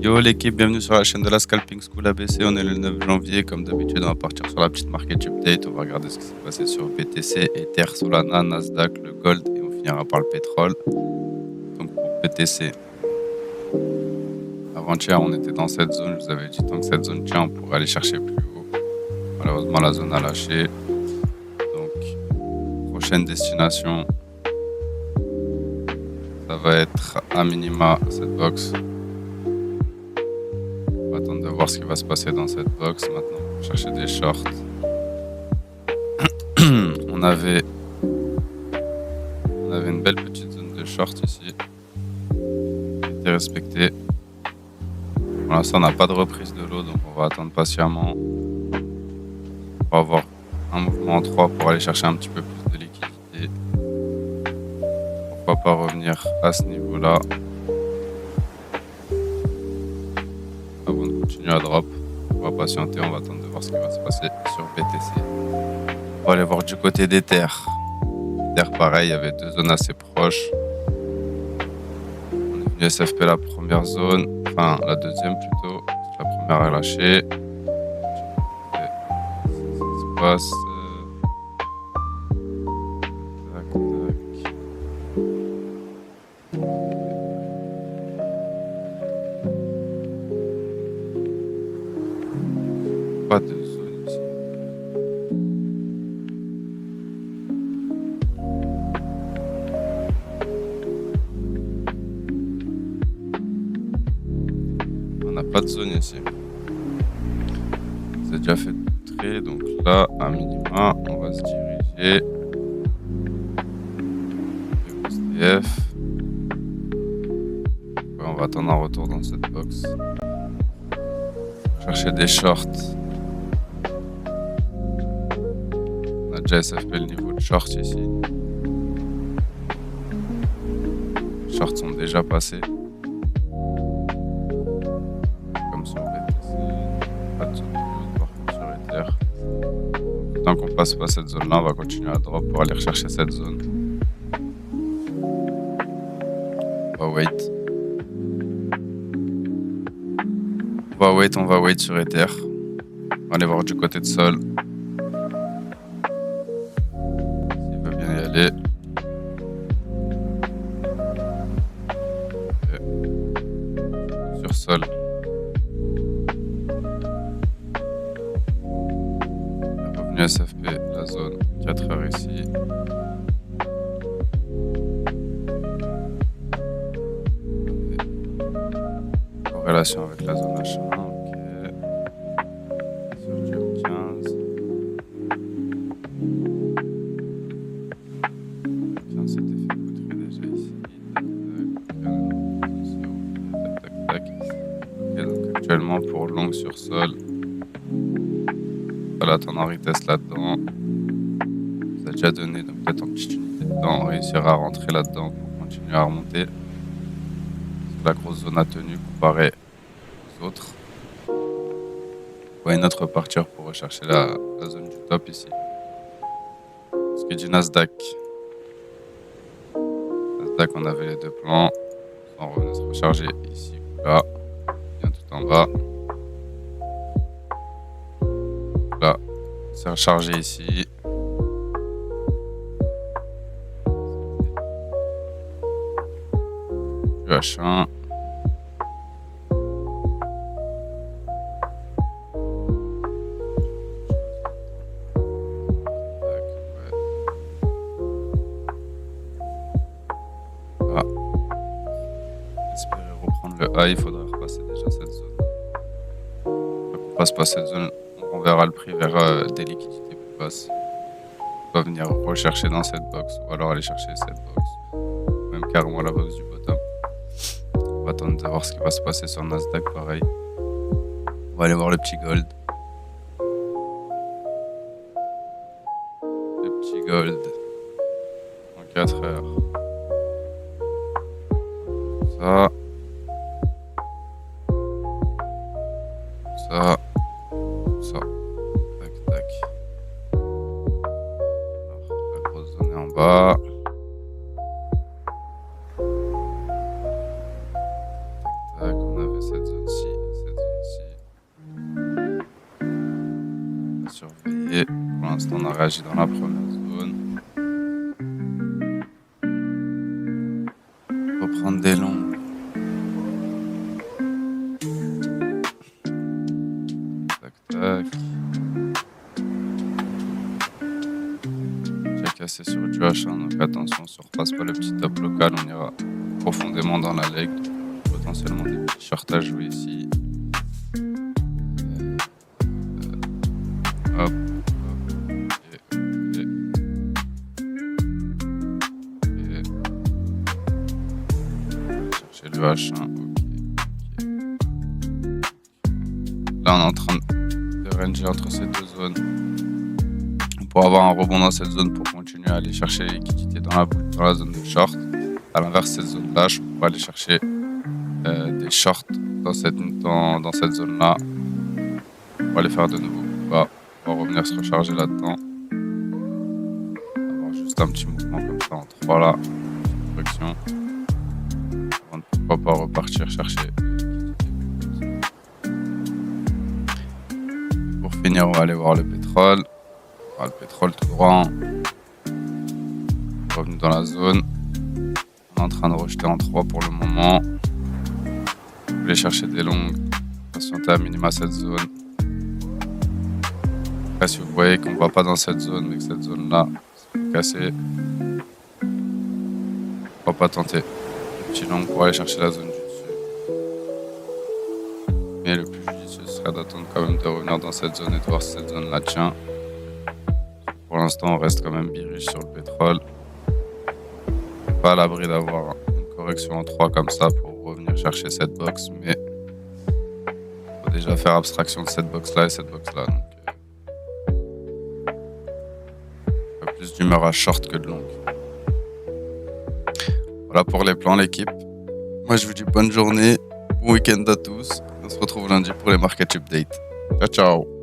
Yo l'équipe, bienvenue sur la chaîne de la Scalping School ABC. On est le 9 janvier, comme d'habitude, on va partir sur la petite market update. On va regarder ce qui s'est passé sur BTC, Ether, Solana, Nasdaq, le Gold et on finira par le pétrole. Donc pour BTC, avant-hier on était dans cette zone. Je vous avais dit tant que cette zone tient, on pourrait aller chercher plus haut. Malheureusement la zone a lâché. Donc prochaine destination, ça va être à minima cette box. On va attendre de voir ce qui va se passer dans cette box. Maintenant, on va chercher des shorts. on avait une belle petite zone de short ici qui était respectée. Pour l'instant, on n'a pas de reprise de l'eau, donc on va attendre patiemment. On va avoir un mouvement en 3 pour aller chercher un petit peu plus de liquidité. Pourquoi pas revenir à ce niveau-là avant de continuer à drop. On va patienter, on va attendre de voir ce qui va se passer sur BTC. On va aller voir du côté d'Ether. Ether, pareil, il y avait deux zones assez proches. On est venu SFP la première zone, enfin la deuxième plutôt. La première est lâchée. Ce qui se passe. Tac, tac. Pas de zone ici. On n'a pas de zone ici. C'est déjà fait très, donc là, à minima, on va se diriger vers STF. Ouais, on va attendre un retour dans cette box. Chercher des shorts. On a déjà SFP le niveau de short ici. Les shorts sont déjà passés. Comme sur BTC. Pas de zone de haute par contre sur Ether. Tant qu'on passe pas cette zone là, on va continuer à drop pour aller rechercher cette zone. On va wait. On va wait sur Ether. On va aller voir du côté de Sol. S'il veut bien y aller. Okay. Sur Sol. Revenu SFP, la zone 4 heures ici. Corrélation avec la zone H1. Ok. Sur Jump 15. 15 s'était fait poutrer déjà ici. Tac, tac, tac. Ok, donc actuellement pour long sur Sol. Voilà, attendre retest là-dedans. Ça a déjà donné, donc peut-être en petite unité dedans, on réussira à rentrer là-dedans pour continuer à remonter. La grosse zone a tenu comparée aux autres. Why not repartir pour rechercher la zone du top ici. Ce qui est du Nasdaq. Nasdaq, on avait les deux plans. On revenait se recharger ici ou là. Bien tout en bas. Là, c'est rechargé ici. Du H1. Espérer reprendre le high, il faudrait repasser déjà cette zone. Quand on passe pas cette zone, on verra le prix vers des liquidités plus basses. On va venir rechercher dans cette box ou alors aller chercher cette box. Même carrément la box du bottom. On va attendre de voir ce qui va se passer sur Nasdaq, pareil. On va aller voir le petit gold. Le petit gold. En 4 heures. Ça. Ça. Ça. Tac, tac. Alors, la grosse zone est en bas. Tac, tac. On avait cette zone l'instant, on a réagi dans la première zone. Reprendre des longues. Tac, tac. J'ai cassé sur du H1, donc attention, si on repasse pas le petit top local, on ira profondément dans la leg. Potentiellement des petits shorts à jouer ici. Hop, hop, et chercher le H1. Ok. Là, on est en train de ranger entre ces deux zones pour avoir un rebond dans cette zone pour continuer à aller chercher les liquidités dans la zone de short. À l'inverse, cette zone-là, je pourrais aller chercher des shorts dans cette zone-là pour aller faire de nouveaux coups bas. On va revenir se recharger là-dedans. Avoir juste un petit mouvement comme ça en 3 là. Correction. Avant de pourquoi pas repartir chercher. Pour finir, on va aller voir le pétrole. Le pétrole tout droit. Revenu dans la zone. On est en train de rejeter en 3 pour le moment. Vous voulez chercher des longues. Patienter à minima cette zone. Après, si vous voyez qu'on ne va pas dans cette zone, mais que cette zone-là, c'est cassé, pourquoi pas tenter un petit long pour aller chercher la zone du dessus. Mais le plus judicieux serait d'attendre quand même de revenir dans cette zone et de voir si cette zone-là tient. Pour l'instant, on reste quand même bearish sur le pétrole. Pas à l'abri d'avoir une correction en 3 comme ça pour revenir chercher cette box, mais il faut déjà faire abstraction de cette box-là et cette box-là. Donc, plus d'humeur à short que de long. Voilà pour les plans, l'équipe. Moi, je vous dis bonne journée, bon week-end à tous. On se retrouve lundi pour les market updates. Ciao, ciao.